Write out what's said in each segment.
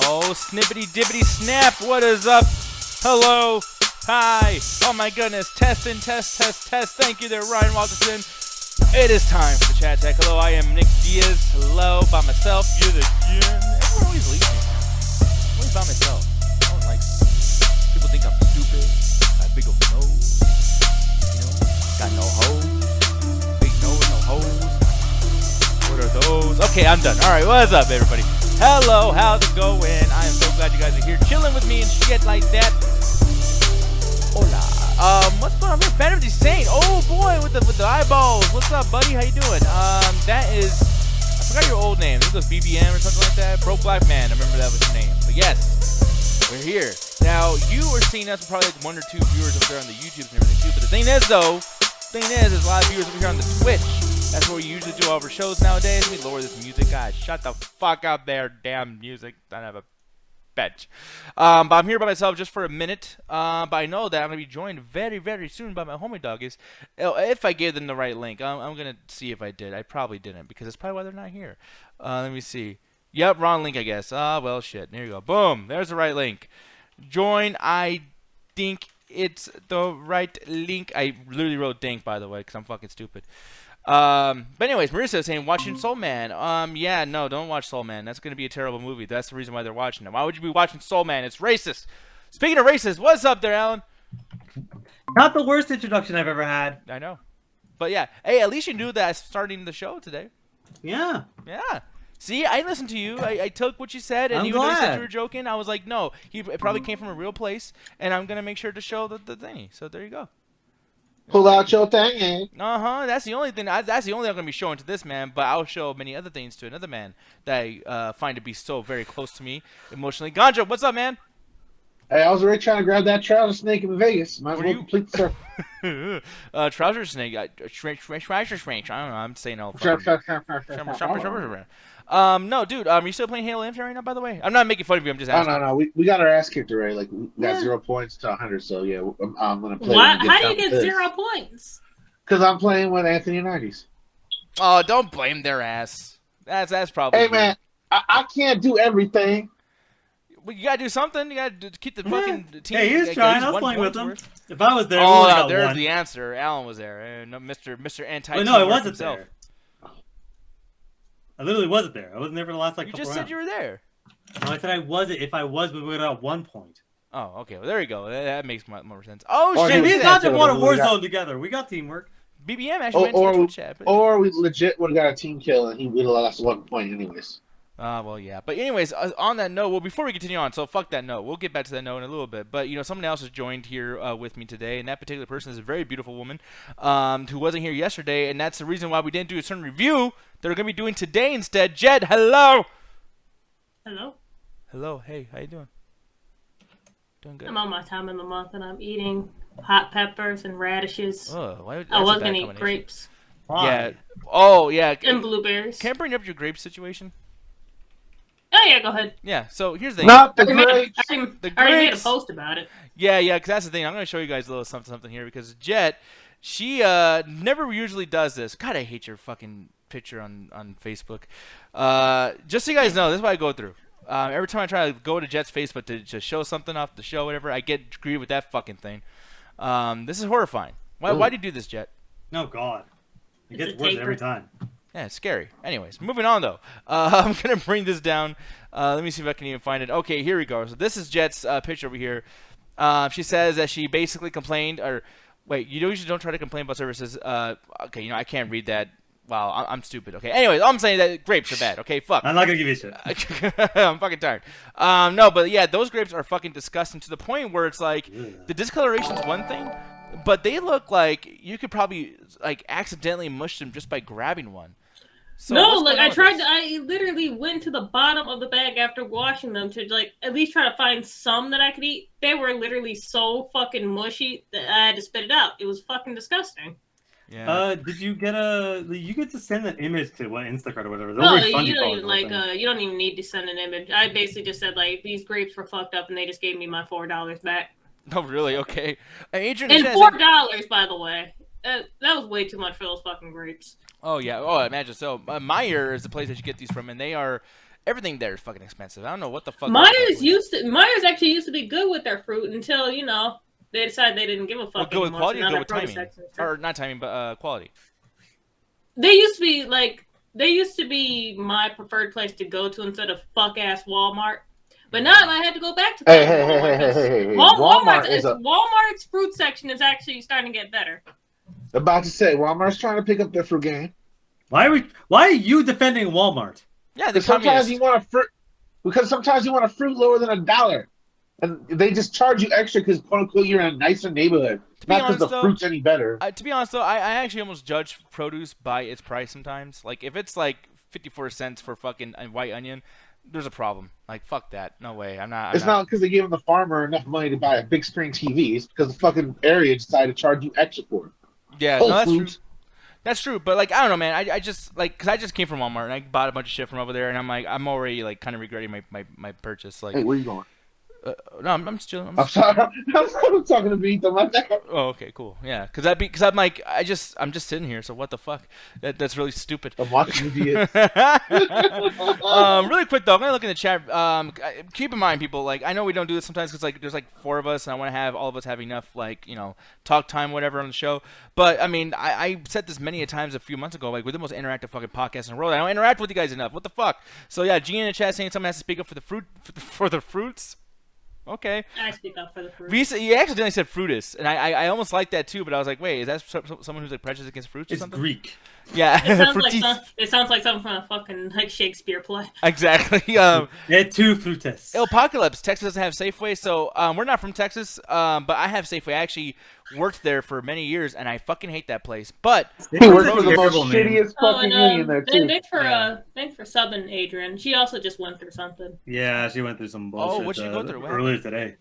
Oh, snippity dippity snap. What is up? Hello. Hi. Oh my goodness. Testing, test. Thank you there, Ryan Walterson. It is time for the chat tech. Hello, I am Nick Diaz. Hello, by myself. You're the everyone always leaves me, man. I'm always by myself. I don't like people think I'm stupid. I have big old nose. You know, got no hoes. Big nose, no hoes. What are those? Okay, I'm done. All right, what's up, everybody? Hello, how's it going? I am so glad you guys are here chilling with me and shit like that. Hola. What's going on here? Fantasy Saint. Oh boy, with the eyeballs. What's up, buddy? How you doing? That is, I forgot your old name. This was BBM or something like that. Broke Black Man. I remember that was your name. But yes, we're here. Now you are seeing us with probably like 1 or 2 viewers up there on the YouTube and everything too. But the thing is, though, there's a lot of viewers over here on the Twitch. That's where we usually do all of our shows nowadays. Let me lower this music, guys. Shut the fuck up there, damn music. I don't have a bench. But I'm here by myself just for a minute. But I know that I'm going to be joined very, very soon by my homie doggies. If I gave them the right link. I'm going to see if I did. I probably didn't because that's probably why they're not here. Let me see. Yep, wrong link, I guess. Well, shit. There you go. Boom. There's the right link. Join. I think it's the right link. I literally wrote dink, by the way, because I'm fucking stupid. But anyways, Marissa is saying, watching Soul Man. Yeah, no, don't watch Soul Man. That's going to be a terrible movie. That's the reason why they're watching it. Why would you be watching Soul Man? It's racist. Speaking of racist, what's up there, Alan? Not the worst introduction I've ever had. I know. But yeah, hey, at least you knew that starting the show today. Yeah. Yeah. See, I listened to you. I took what you said, and I'm even though you said glad. you were joking, I was like, no, it probably came from a real place, and I'm going to make sure to show the thingy. So there you go. Pull out your thing. That's the only thing. That's the only thing I'm gonna be showing to this man. But I'll show many other things to another man that I find to be so very close to me emotionally. Ganja, what's up, man? Hey, I was already trying to grab that trouser snake in Vegas. Might as well complete the circle. Trouser snake. Trouser snake. I don't know. I'm saying all. No, dude. Are you still playing Halo Infinite right now? By the way, I'm not making fun of you. I'm just asking. No. We got our ass kicked already. Like we got 0 points to 100. So yeah, I'm gonna play. What? How do you get 0 points? Because I'm playing with Anthony Unitas. Oh, don't blame their ass. That's probably. Hey man, I can't do everything. Well, you gotta do something. You gotta keep the fucking team. Hey, he was trying. I was playing with him. If I was there, we oh, got there's one. the answer. Alan was there. Mr. Anti. No, I wasn't himself. There. I literally wasn't there. I wasn't there for the last like. You couple just rounds. said you were there. No, I said I wasn't. If I was, we would have got 1 point. Oh, okay. Well, there you go. That makes more sense. Oh, Or shit. Me and Gotcha what won a we got. Warzone together. We got teamwork. BBM actually went to the Twitch chat. Or we legit would have got a team kill and he would have lost 1 point anyways. Well, yeah. But anyways, on that note, well, before we continue on, so fuck that note. We'll get back to that note in a little bit. But, someone else has joined here with me today, and that particular person is a very beautiful woman who wasn't here yesterday, and that's the reason why we didn't do a certain review that we're going to be doing today instead. Jed, hello! Hello? Hello. Hey, how you doing? Doing good. I'm on my time in the month, and I'm eating hot peppers and radishes. Oh, I was going to eat grapes. Why? Yeah. Oh, yeah. And blueberries. Can I bring up your grape situation? Oh, yeah, go ahead. Yeah, so here's the thing. Not the I already grapes. made a post about it. Yeah, because that's the thing. I'm going to show you guys a little something here because Jet, she never usually does this. God, I hate your fucking picture on Facebook. Just so you guys know, this is what I go through. Every time I try to go to Jet's Facebook to show something off the show, whatever, I get greeted with that fucking thing. This is horrifying. Why do you do this, Jet? No, God. It It's gets a worse taper. every time. Yeah, it's scary. Anyways, moving on, though. I'm going to bring this down. Let me see if I can even find it. Okay, here we go. So this is Jet's picture over here. She says that she basically complained, or wait, you usually don't try to complain about services. Okay, I can't read that. Wow, I'm stupid. Okay, anyways, I'm saying that grapes are bad. Okay, fuck. I'm not going to give you shit. I'm fucking tired. No, but yeah, those grapes are fucking disgusting to the point where it's like the discoloration's one thing, but they look like you could probably like accidentally mush them just by grabbing one. So No, what's like going on I with tried this? I literally went to the bottom of the bag after washing them to like at least try to find some that I could eat. They were literally so fucking mushy that I had to spit it out. It was fucking disgusting. Yeah. Did you get you get to send an image to Instacart or whatever. Those No, were you funny don't photos, even I think. you don't even need to send an image. I basically just said like these grapes were fucked up and they just gave me my $4 back. Oh, really? Okay. Adrian And says $4, by the way. That was way too much for those fucking grapes. Oh yeah. Oh, I imagine so. Meyer is the place that you get these from, and they are everything there is fucking expensive. I don't know what the fuck. Myers actually used to be good with their fruit until they decided they didn't give a fuck go with anymore. quality so or now go with their produce timing, section's or not timing, but quality. They used to be my preferred place to go to instead of fuck ass Walmart. But now I had to go back to Hey. Walmart's fruit section is actually starting to get better. About to say, Walmart's trying to pick up their fruit game. Why are you defending Walmart? Yeah, Because sometimes you want a fruit. Because sometimes you want a fruit lower than $1, and they just charge you extra because quote unquote you're in a nicer neighborhood, not because the fruit's any better. To be honest though, I actually almost judge produce by its price sometimes. Like if it's like 54 cents for fucking a white onion, there's a problem. Like fuck that, no way. It's not because they gave the farmer enough money to buy a big screen TV. It's because the fucking area decided to charge you extra for it. Yeah, Whole no, that's Foods. true. That's true, but like I don't know, man. I just like because I just came from Walmart and I bought a bunch of shit from over there, and I'm already like kind of regretting my purchase. Like, hey, where you going? No, I'm just chilling. I'm sorry, I'm talking to Benito. My bad. Oh, okay, cool. Yeah, because I'm like I'm just sitting here. So what the fuck? That's really stupid. I'm watching videos. Really quick though, I'm gonna look in the chat. Keep in mind, people. Like I know we don't do this sometimes because like there's like 4 of us, and I want to have all of us have enough like talk time, whatever on the show. But I mean, I said this many a times a few months ago. Like we're the most interactive fucking podcast in the world. I don't interact with you guys enough. What the fuck? So yeah, G in the chat saying someone has to speak up for the for the fruits. Okay. I speak up for the fruit. You accidentally said fruitus, and I almost like that too, but I was like, wait, is that someone who's like prejudiced against fruits or something? It's Greek. Yeah. It sounds like something from a fucking like Shakespeare play. Exactly. Et tu frutas. Apocalypse. Texas doesn't have Safeway, so we're not from Texas, but I have Safeway. I actually worked there for many years, and I fucking hate that place. But he worked for the most shittiest fucking union there too. Thanks for subbing, Adrian. She also just went through something. Yeah, she went through some bullshit. Oh, what'd she go through? Earlier today.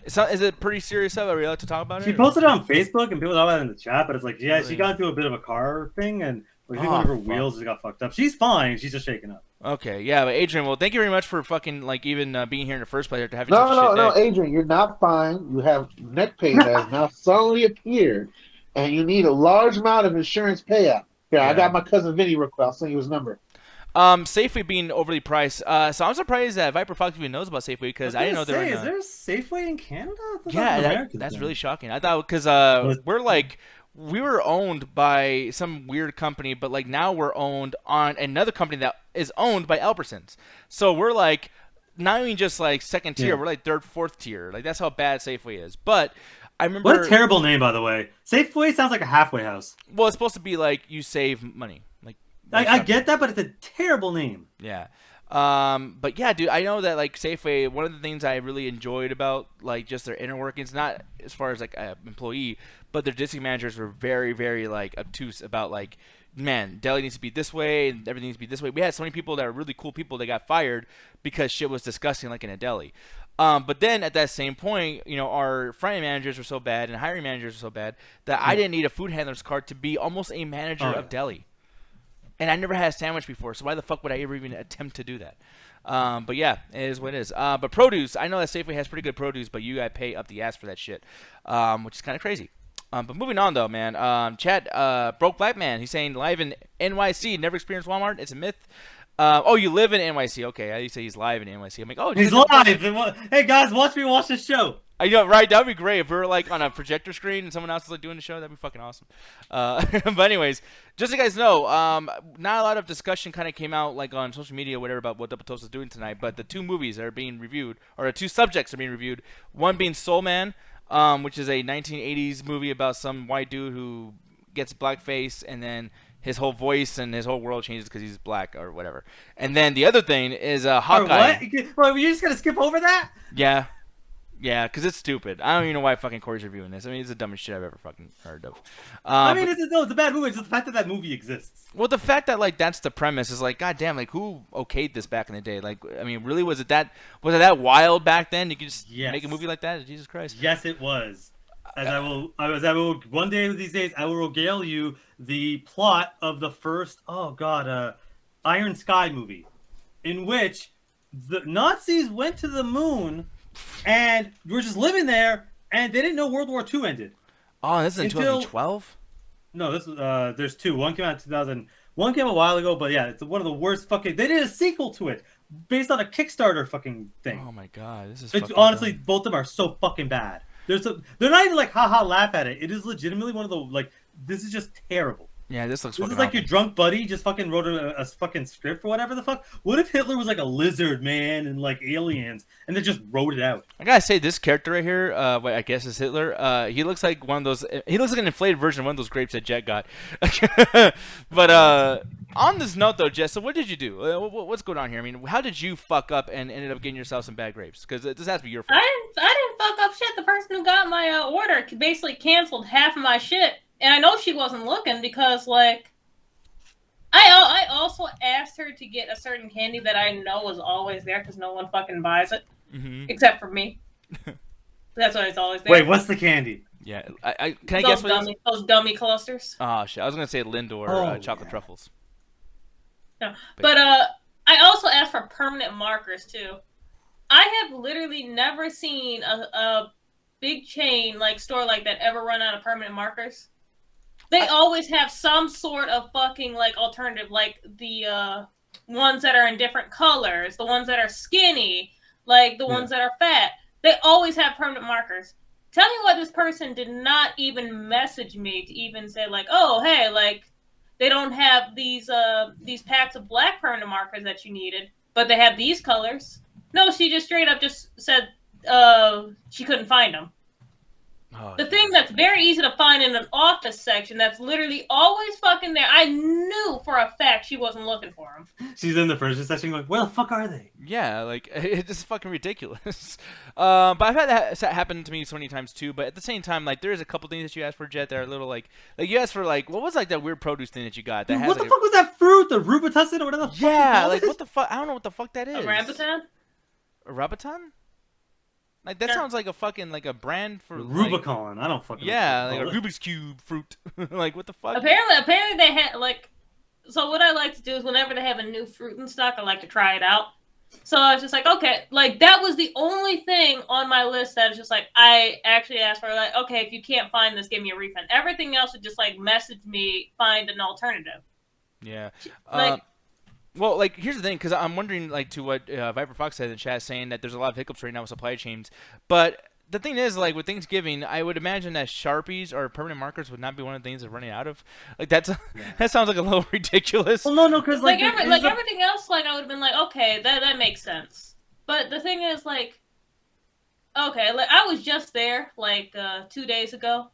Is it pretty serious stuff? Are we allowed to talk about it? She posted it on Facebook, and people talk about it in the chat. But it's like, yeah, she got into a bit of a car thing, and like one of her wheels just got fucked up. She's fine. She's just shaking up. Okay, yeah, but Adrian, well, thank you very much for fucking like even being here in the first place. To have No, Adrian, you're not fine. You have neck pain that has now suddenly appeared, and you need a large amount of insurance payout. Here, I got my cousin Vinny real quick. I'll send you his number. Safeway being overly priced. So I'm surprised that Viper Fox even knows about Safeway because I didn't know there was. Is there a Safeway in Canada? Yeah, that's really shocking. I thought because we were owned by some weird company, but like now we're owned on another company that is owned by Albertsons. So we're like not even just like second tier, we're like third, fourth tier. Like that's how bad Safeway is. But I remember what a terrible name, by the way. Safeway sounds like a halfway house. Well, it's supposed to be like you save money. Like I get that, but it's a terrible name. Yeah. But yeah, dude, I know that like Safeway, one of the things I really enjoyed about like just their inner workings, not as far as like an employee, but their district managers were very, very like obtuse about like, man, deli needs to be this way and everything needs to be this way. We had so many people that are really cool people that got fired because shit was disgusting like in a deli. But then at that same point, our front-end managers were so bad and hiring managers were so bad that I didn't need a food handler's card to be almost a manager of deli. And I never had a sandwich before, so why the fuck would I ever even attempt to do that? But yeah, it is what it is. But produce, I know that Safeway has pretty good produce, but you gotta pay up the ass for that shit, which is kind of crazy. But moving on though, man. Chat, Broke Black Man, he's saying live in NYC, never experienced Walmart, it's a myth. Oh, you live in NYC? Okay, I say he's live in NYC. I'm like, oh, he's live. Hey guys, watch me watch this show. I know, right? That'd be great if we were like on a projector screen and someone else was like doing the show. That'd be fucking awesome. But anyways, just so you guys know, not a lot of discussion kind of came out like on social media or whatever about what Double Toast is doing tonight. But the 2 movies that are being reviewed, or the 2 subjects are being reviewed. One being Soul Man, which is a 1980s movie about some white dude who gets blackface and then his whole voice and his whole world changes because he's black or whatever. And then the other thing is Hawkeye. What? Were you just gonna skip over that? Yeah. Yeah, because it's stupid. I don't even know why fucking Corey's reviewing this. I mean, it's the dumbest shit I've ever fucking heard of. It's a bad movie. It's just the fact that movie exists. Well, the fact that, like, that's the premise is, like, goddamn, like, who okayed this back in the day? Like, I mean, really, was it that wild back then? You could just make a movie like that? Jesus Christ. Yes, it was. As I will, one day of these days, I will regale you the plot of the first, Iron Sky movie, in which the Nazis went to the moon and we're just living there, and they didn't know World War II ended. Oh, this is in 2012? No, this there's 2. One came out in 2000. One came a while ago, but yeah, it's one of the worst fucking. They did a sequel to it based on a Kickstarter fucking thing. Oh my god, this is. It's fucking honestly, dumb. both of them are so fucking bad. They're not even like haha laugh at it. It is legitimately one of the like. This is just terrible. Yeah, this looks. This fucking is like awful. your drunk buddy just fucking wrote a fucking script or whatever the fuck. What if Hitler was like a lizard man and like aliens and they just wrote it out? I gotta say, this character right here, what I guess is Hitler. He looks like one of those. He looks like an inflated version of one of those grapes that Jet got. But on this note, though, Jess, so what did you do? What's going on here? I mean, how did you fuck up and ended up getting yourself some bad grapes? Because this has to be your fault. I didn't fuck up shit. The person who got my order basically canceled half of my shit, and I know she wasn't looking because like. I also asked her to get a certain candy that I know was always there because no one fucking buys it except for me. That's why it's always there. Wait, what's the candy? Yeah, can I guess what it is? Those dummy clusters. Oh shit, I was gonna say Lindor chocolate truffles. No, but I also asked for permanent markers too. I have literally never seen a big chain like store like that ever run out of permanent markers. They always have some sort of fucking like alternative, like the ones that are in different colors, the ones that are skinny, like the ones that are fat. They always have permanent markers. Tell me why this person did not even message me to even say like, oh hey, like they don't have these packs of black permanent markers that you needed, but they have these colors. No, she just straight up just said she couldn't find them. Oh, the thing that's very easy to find in an office section that's literally always fucking there. I knew for a fact she wasn't looking for them. She's in the furniture section going, where the fuck are they? Yeah, like, it's just fucking ridiculous. But I've had that happen to me so many times too, but at the same time, like, there's a couple things that you asked for, Jet, that are a little, like you asked for, like, what was, like, that weird produce thing that you got? That Dude, has, what like, the fuck was that fruit? The Rubitussin or whatever the fuck yeah, you like, call it? what the fuck? I don't know what the fuck that is. A rambutan? A Rabaton? Like, that Sure. sounds like a fucking, like, a brand for, Rubicon. I don't fucking yeah, know. like a Rubik's Cube fruit. Like, what the fuck? Apparently they had, like... So what I like to do is whenever they have a new fruit in stock, I like to try it out. So I was just like, okay, like, that was the only thing on my list that was just like, I actually asked for, like, okay, if you can't find this, give me a refund. Everything else would just, like, message me, find an alternative. Yeah. Like... Well, like, here's the thing, because I'm wondering, like, to what Viper Fox said in the chat, saying that there's a lot of hiccups right now with supply chains. But the thing is, like, with Thanksgiving, I would imagine that Sharpies or permanent markers would not be one of the things they're running out of. Like, that sounds like a little ridiculous. Well, no, because, like... everything else, like, I would have been like, okay, that makes sense. But the thing is, like, okay, like, I was just there, like, 2 days ago.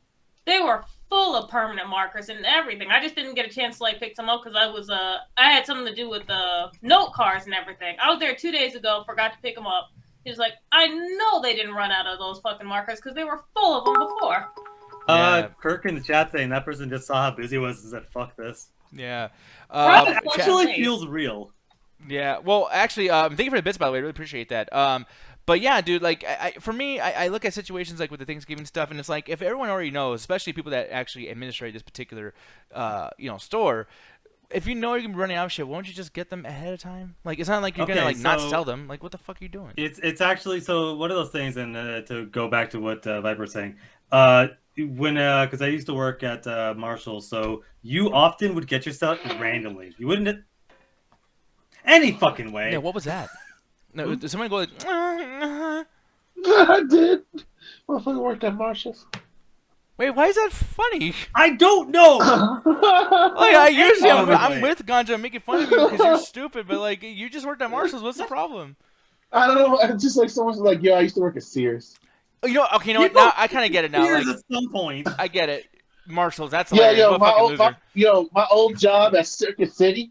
They were full of permanent markers and everything. I just didn't get a chance to like pick some up because I had something to do with the note cards and everything. I was there 2 days ago, forgot to pick them up. He was like, I know they didn't run out of those fucking markers because they were full of them before. Yeah. Kirk in the chat saying that person just saw how busy it was and said, fuck this. Yeah. It actually feels real. Yeah. Well, actually, thank you for the bits, by the way. I really appreciate that. But yeah, dude, like, for me, I look at situations like with the Thanksgiving stuff, and it's like, if everyone already knows, especially people that actually administrate this particular, store, if you know you're gonna be running out of shit, won't you just get them ahead of time? Like, it's not like you're gonna, like, not sell them. Like, what the fuck are you doing? It's actually, so one of those things, and to go back to what Viper was saying, because I used to work at Marshall, so you often would get your stuff randomly. You wouldn't... Any fucking way. Yeah, what was that? No, did someone go like... I did. Motherfucker worked at Marshall's. Wait, why is that funny? I don't know! Like, I usually I'm with Ganja making fun of you because you're stupid, but like, you just worked at Marshall's. What's the problem? I don't know. It's just like someone's like, yo, I used to work at Sears. Oh, you know what? Now I kind of get it now. Sears Like, at some point. I get it. Marshall's, that's Yeah, hilarious. yo, What a fucking loser. my old job at Circuit City.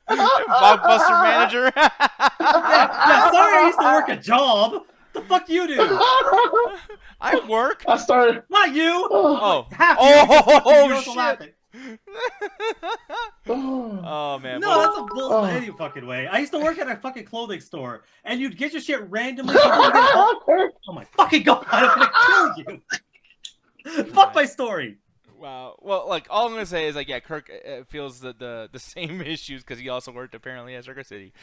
Blockbuster manager. Yeah, sorry I used to work a job. What the fuck you do? I work. I started. Not you! Oh. Half Oh, you also shit. laughing. Oh man. No, well, that's a bullshit any fucking way. I used to work at a fucking clothing store, and you'd get your shit randomly. Oh my fucking god, I'm gonna kill you! Fuck my story. wow. Well, like, all I'm gonna say is like, yeah, Kirk feels the same issues because he also worked apparently at Circuit City.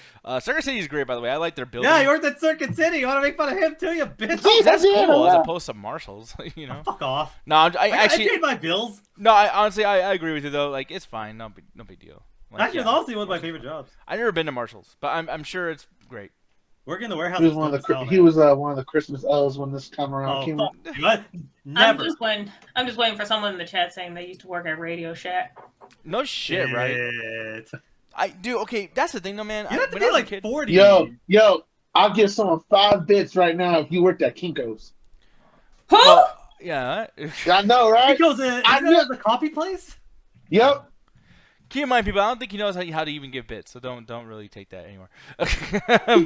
Circuit City is great, by the way. I like their building. Yeah, you worked at Circuit City. You want to make fun of him too, you bitch? That's cool as Yeah. opposed to Marshall's, you know. Fuck off. No, I I actually paid my bills. no. I honestly I agree with you though. Like, it's fine. No big deal. Like, Actually, it's yeah. honestly one of my favorite jobs. I've never been to Marshalls, but I'm sure it's great. Working in the warehouse. He was is one of dope the as hell, he man. was one of the Christmas elves when this come around Oh, came fuck. out. What? Never. I'm just waiting for someone in the chat saying they used to work at Radio Shack. No shit, right? Shit. I do. Okay, that's the thing, though, man. You have to when be I was a like kid- 40. Yo, I'll give someone 5 bits right now if you worked at Kinko's. Who? Well, yeah. I know, right? Because I isn't that the copy place? Yep. Keep in mind, people, I don't think he knows how to even give bits, so don't really take that anymore.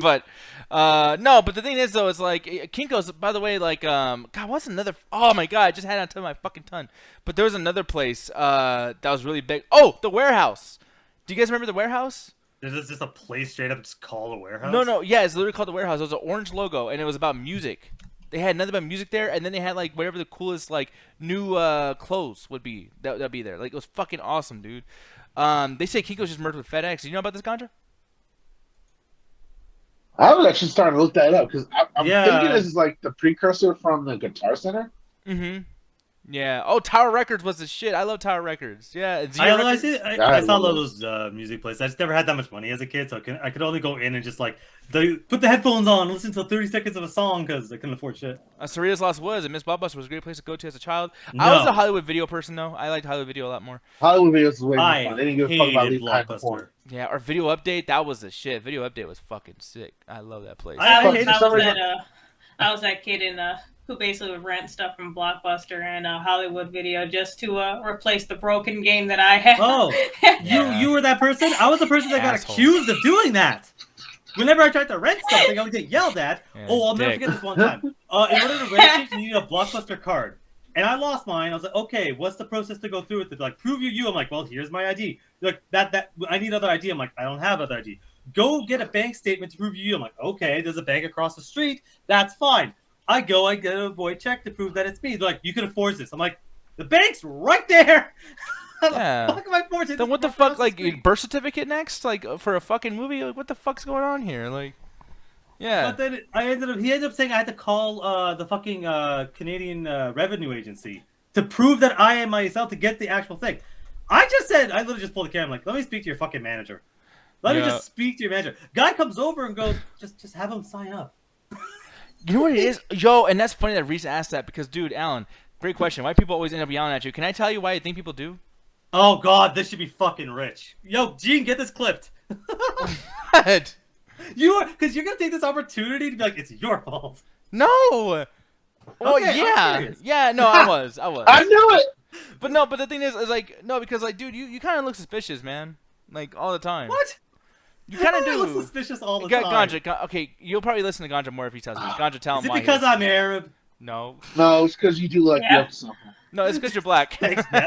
But no, but the thing is, though, it's like Kinko's. By the way, like God, what's another? Oh my God, I just had it on the tip of my fucking tongue. But there was another place that was really big. Oh, the Warehouse. Do you guys remember the Warehouse? Is this just a place straight up just called a warehouse? No, yeah, it's literally called the Warehouse. It was an orange logo, and it was about music. They had nothing but music there, and then they had like whatever the coolest like new clothes would be that'd be there. Like it was fucking awesome, dude. They say Kinko's just merged with FedEx. Do you know about this, Ganja? I was actually starting to look that up because I'm Yeah. thinking this is like the precursor from the Guitar Center. Mm-hmm. Yeah. Oh, Tower Records was the shit. I love Tower Records. Yeah. Zero I Records. saw a lot of those music places. I just never had that much money as a kid, so I could only go in and just like put the headphones on, listen to 30 seconds of a song because I couldn't afford shit. Cerritos Lost Woods and Miss Blockbuster was a great place to go to as a child. No. I was a Hollywood Video person, though. I liked Hollywood Video a lot more. Hollywood videos is way more I fun. They didn't give a fuck about hated leaving behind the Blockbuster. porn. Yeah, or Video Update. That was the shit. Video Update was fucking sick. I love that place. I Fuck, hate for some reason- I was that kid in who basically would rent stuff from Blockbuster and Hollywood Video just to replace the broken game that I had. Oh, Yeah. you were that person? I was the person that got Asshole. accused of doing that. Whenever I tried to rent something, I would get yelled at. Yeah, I'll never dick. forget this one time. In order to rent it, you need a Blockbuster card. And I lost mine. I was like, okay, what's the process to go through with it? Like, prove you're you. I'm like, well, here's my ID. They're like, that I need other ID. I'm like, I don't have other ID. Go get a bank statement to prove you're you. I'm like, okay, there's a bank across the street. That's fine. I get a void check to prove that it's me. They're like, you can afford this. I'm like, the bank's right there. Yeah. How can I afford it? Then what the fuck? Like birth certificate next? Like for a fucking movie? Like, what the fuck's going on here? Like, yeah. But then he ended up saying I had to call the fucking Canadian Revenue Agency to prove that I am myself to get the actual thing. I literally just pulled the camera. I'm like, let me speak to your fucking manager. Let me Yeah. just speak to your manager. Guy comes over and goes, just have him sign up. You know what it is? Yo, and that's funny that Reese asked that because, dude, Alan, great question. Why people always end up yelling at you? Can I tell you why I think people do? Oh God, this should be fucking rich. Yo, Gene, get this clipped. What? Because you're gonna take this opportunity to be like, it's your fault. No. Well, Okay, I'm yeah, serious. yeah. No, I was. I knew it. But no, but the thing is like, no, because like, dude, you kind of look suspicious, man. Like all the time. What? You kind of I look do. suspicious all the time. Ganja, okay, you'll probably listen to Ganja more if he tells me. Ganja, tell him Is it why. because I'm Arab? No, No, it's because you do like Yeah. yolk something. no, it's because you're black. Thanks, No,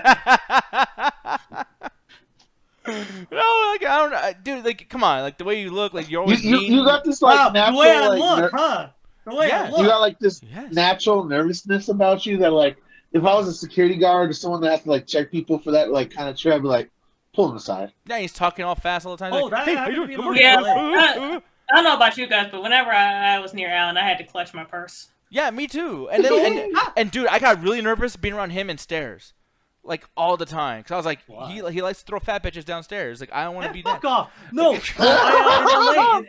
like I don't know, dude. Like, come on, like the way you look, like you're always mean. You got this like Wow, the natural way I like, look, huh? The way Yeah. I you look. got like this Yes. natural nervousness about you that like if I was a security guard or someone that has to like check people for that like kind of trip, I'd be like, pull them aside. Yeah, he's talking all fast all the time. Oh, like, that hey, happened how to you me doing? in Good morning. Yeah. I don't know about you guys, but whenever I was near Alan, I had to clutch my purse. Yeah, me too. And then and dude, I got really nervous being around him in stairs, like all the time, cause I was like, Why? he likes to throw fat bitches downstairs. Like I don't want to be Fuck that. off! No, in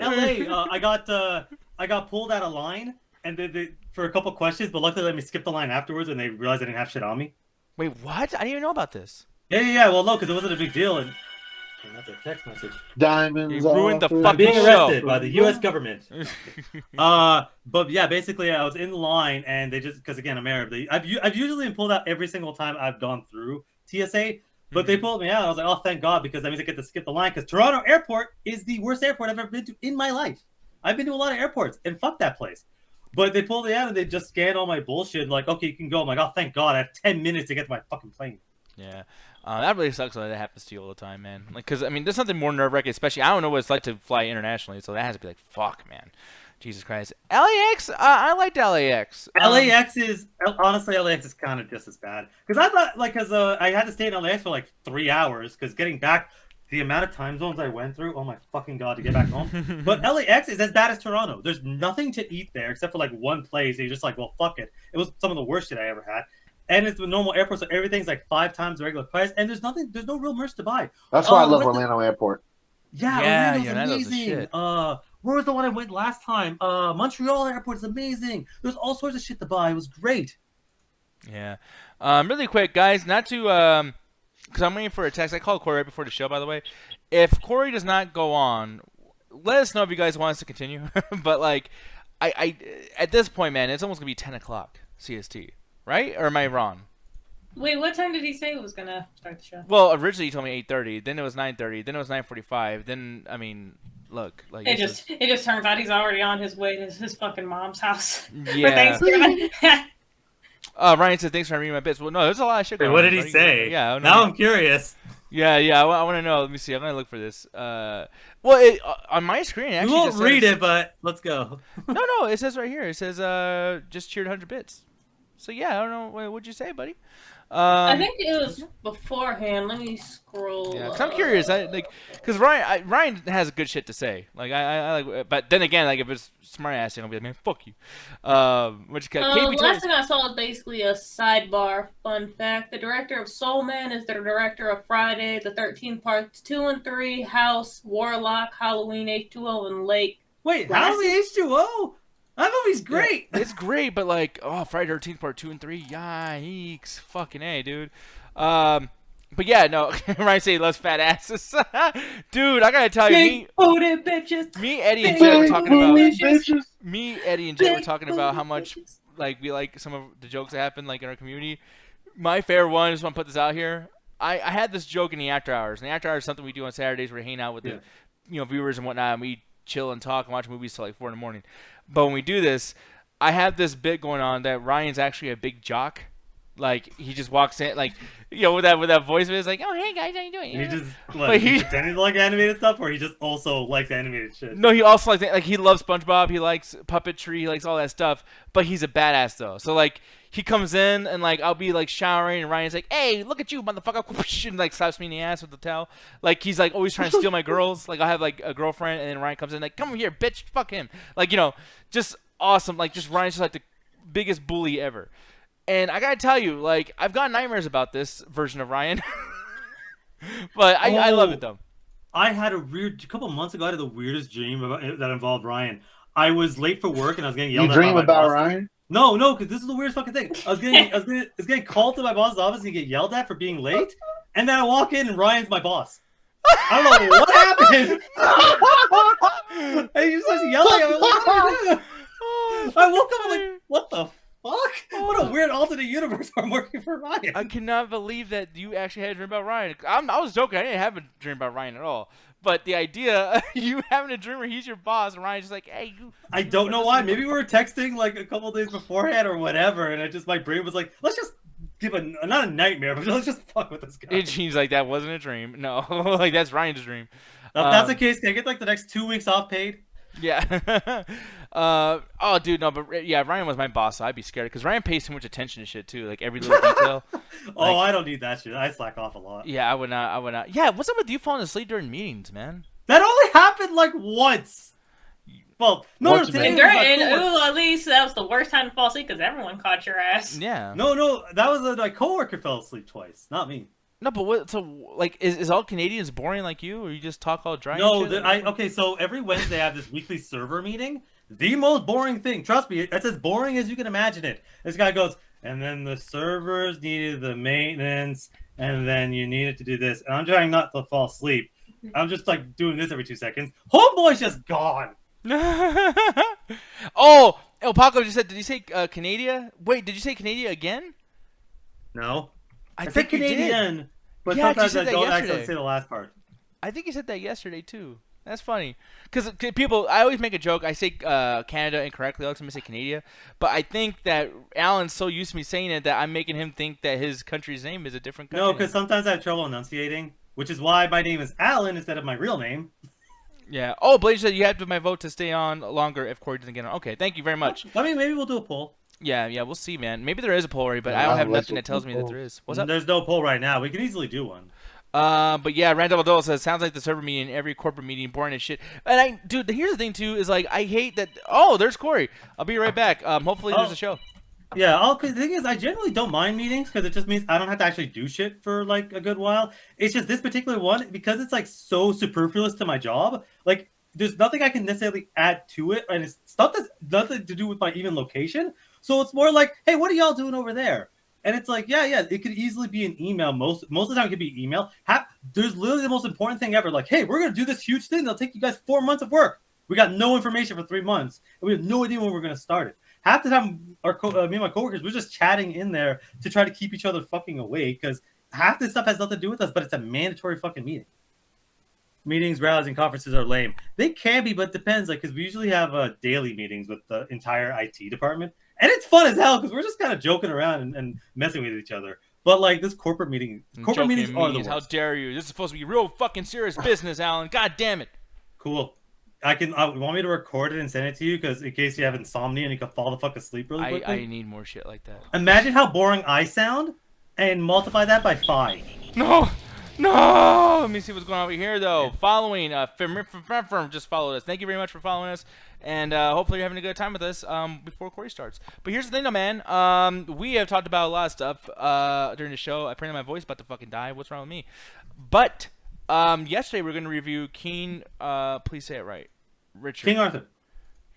LA, I got pulled out of line and they for a couple questions, but luckily they let me skip the line afterwards, and they realized I didn't have shit on me. Wait, what? I didn't even know about this. Yeah. Well, no, because it wasn't a big deal, and that's a text message. Diamonds. You ruined the off I'm fucking being show. arrested by the U.S. government. But yeah, basically, I was in the line, and they just because again, I'm Arab. I've usually been pulled out every single time I've gone through TSA, but they pulled me out. I was like, oh, thank God, because that means I get to skip the line. Because Toronto Airport is the worst airport I've ever been to in my life. I've been to a lot of airports, and fuck that place. But they pulled me out, and they just scanned all my bullshit. Like, okay, you can go. I'm like, oh, thank God, I have 10 minutes to get to my fucking plane. Yeah. That really sucks when that happens to you all the time, man. Like, cause I mean, there's something more nerve-wracking, especially I don't know what it's like to fly internationally, so that has to be like, fuck, man. Jesus Christ. LAX, I liked LAX. LAX is honestly LAX is kind of just as bad because I thought like because I had to stay in LAX for like 3 hours because getting back the amount of time zones I went through, oh my fucking God, to get back home. But LAX is as bad as Toronto. There's nothing to eat there except for like one place. And you're just like, well, fuck it. It was some of the worst shit I ever had. and it's a normal airport, so everything's like 5 times the regular price, and there's no real merch to buy. That's why I love what's Orlando Airport. Yeah, Yeah, Orlando's Orlando's the amazing. shit. Where was the one I went last time? Montreal Airport is amazing. There's all sorts of shit to buy. It was great. Yeah. Really quick, guys, not to because I'm waiting for a text. I called Corey right before the show, by the way. If Corey does not go on, let us know if you guys want us to continue. But like, I at this point, man, it's almost gonna be 10 o'clock CST, right? Or am I wrong? Wait, what time did he say he was gonna start the show? Well, originally he told me 8:30. Then it was 9:30. Then it was 9:45. Then I mean, look, like It just turns out he's already on his way to his fucking mom's house for yeah. Thanksgiving. Ryan said thanks for reading my bits. Well, no, there's a lot of shit Wait, going what on, did he buddy. say? Yeah, Now I'm curious. Yeah, I want to know. Let me see. I'm gonna look for this. Well, on my screen, it We actually won't just read says, it, but let's go. No, it says right here. It says just cheered 100 bits. So yeah, I don't know. What'd you say, buddy? I think it was beforehand. Let me scroll. Yeah, 'cause I'm curious. Because Ryan has good shit to say. Like I like, but then again, like if it's smart ass, I'll be like, man, fuck you. Last thing I saw was basically a sidebar fun fact. The director of Soul Man is the director of Friday the 13th Parts 2 and 3, House, Warlock, Halloween, H2O, and Lake. Wait, Last- how's the H2O? That movie's great. It's great, but like, Friday the 13th Part 2 and 3, yikes, fucking A, dude. But yeah, no, Ryan say he loves fat asses, dude. I gotta tell you, Big booty bitches. me, Eddie, and Big Jet were Big talking booty about. bitches. Me, Eddie, and Jet were Big talking about how booty much bitches. like we like some of the jokes that happen like in our community. My favorite one, just want to put this out here. I had this joke in the after hours. And the after hours is something we do on Saturdays where we hang out with the viewers and whatnot, and we chill and talk and watch movies till like 4 in the morning. But when we do this, I have this bit going on that Ryan's actually a big jock. Like he just walks in, like with that voice of his, like, oh hey guys, how you doing? He just But he pretending to like animated stuff, or he just also likes animated shit. No, he also like he loves SpongeBob. He likes puppetry. He likes all that stuff. But he's a badass though. So like he comes in and like I'll be like showering and Ryan's like, hey, look at you, motherfucker, and like slaps me in the ass with the towel. Like he's like always trying to steal my girls. Like I have like a girlfriend and then Ryan comes in like, come here, bitch, fuck him. Like just awesome. Like just Ryan's just like the biggest bully ever. And I gotta tell you, like I've got nightmares about this version of Ryan. But I love it though. I had a couple months ago. I had the weirdest dream that involved Ryan. I was late for work and I was getting yelled You at. dream by my about boss. Ryan? No, because this is the weirdest fucking thing. I was getting called to my boss's office and get yelled at for being late, and then I walk in and Ryan's my boss. I don't know what happened. And he just starts yelling at me. What did I do? I woke up and like, what the fuck? What a weird alternate universe where I'm working for Ryan. I cannot believe that you actually had a dream about Ryan. I was joking. I didn't have a dream about Ryan at all. But the idea of you having a dream where he's your boss and Ryan's just like, hey, you. I don't know why. Maybe we were texting like a couple days beforehand or whatever, and my brain was like, let's just give not a nightmare, but let's just fuck with this guy. It seems like that wasn't a dream. No, like that's Ryan's dream. If that's the case, can I get like the next 2 weeks off paid? Yeah. Oh, dude, no, but yeah, Ryan was my boss, so I'd be scared because Ryan pays too much attention to shit too, like every little detail. Oh, I don't need that shit. I slack off a lot. Yeah, I would not. Yeah, what's up with you falling asleep during meetings, man? That only happened like once. Well, no, What's today the- was my And coworker. at least that was the worst time to fall asleep because everyone caught your ass. Yeah. No, that was my coworker fell asleep twice, not me. No, but what? So, like, is all Canadians boring like you, or you just talk all dry? No, and shit? okay. So every Wednesday I have this weekly server meeting. The most boring thing, trust me, it's as boring as you can imagine it. This guy goes, and then the servers needed the maintenance, and then you needed to do this. And I'm trying not to fall asleep. I'm just like doing this every 2 seconds. Homeboy's just gone. Oh, Paco just said, did you say Canada? Wait, did you say Canada again? No, I said think you did. Canadian, but Yeah, you sometimes said I that don't yesterday. actually say the last part. I think you said that yesterday too. That's funny, because people, I always make a joke. I say Canada incorrectly. I like to say Canada, but I think that Alan's so used to me saying it that I'm making him think that his country's name is a different country. No, because sometimes I have trouble enunciating, which is why my name is Alan instead of my real name. Yeah. Oh, Blaze said you have to my vote to stay on longer if Corey doesn't get on. Okay, thank you very much. I mean, maybe we'll do a poll. Yeah, we'll see, man. Maybe there is a poll, Rory, but I Yeah, don't have let's nothing that tells me that there is. What's up? There's no poll right now. We can easily do one. But yeah, Randall Adol says, sounds like the server meeting, every corporate meeting, boring as shit. And dude, here's the thing too, is like, I hate that. Oh, there's Corey. I'll be right back. Hopefully there's a show. Yeah, the thing is, I generally don't mind meetings because it just means I don't have to actually do shit for like a good while. It's just this particular one because it's like so superfluous to my job. Like, there's nothing I can necessarily add to it, and it's stuff that's nothing to do with my even location. So it's more like, hey, what are y'all doing over there? And it's like, yeah, it could easily be an email. Most of the time, it could be email. There's literally the most important thing ever. Like, hey, we're gonna do this huge thing. That'll take you guys 4 months of work. We got no information for 3 months, and we have no idea when we're gonna start it. Half the time, me and my coworkers, we're just chatting in there to try to keep each other fucking awake because half this stuff has nothing to do with us, but it's a mandatory fucking meeting. Meetings, rallies, and conferences are lame. They can be, but it depends. Like, because we usually have daily meetings with the entire IT department, and it's fun as hell because we're just kind of joking around and messing with each other. But like this corporate meetings are the worst. How dare you? This is supposed to be real fucking serious business, Alan. God damn it. Cool. Want me to record it and send it to you because in case you have insomnia and you can fall the fuck asleep really quickly? I need more shit like that. Imagine how boring I sound and multiply that by 5. No! Let me see what's going on over here, though. Following, Firm just followed us. Thank you very much for following us. And hopefully you're having a good time with us before Corey starts. But here's the thing, though, man. We have talked about a lot of stuff during the show. Apparently my voice is about to fucking die. What's wrong with me? But yesterday we are going to review King, please say it right. Richard. King Arthur.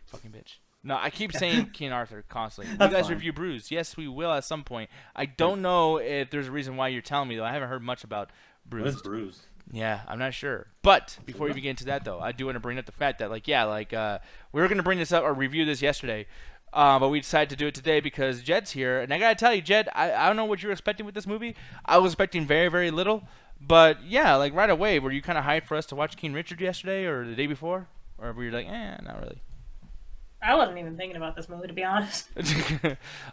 Fucking bitch. No, I keep saying King Arthur constantly. That's you guys fine. review Bruise. Yes, we will at some point. I don't know if there's a reason why you're telling me, though. I haven't heard much about Bruise. What is Bruised? Yeah, I'm not sure. But before we begin into that, though, I do want to bring up the fact that, we were going to bring this up or review this yesterday, but we decided to do it today because Jed's here. And I got to tell you, Jed, I don't know what you were expecting with this movie. I was expecting very, very little. But, yeah, like right away, were you kind of hyped for us to watch King Richard yesterday or the day before? Or were you like, not really? I wasn't even thinking about this movie, to be honest.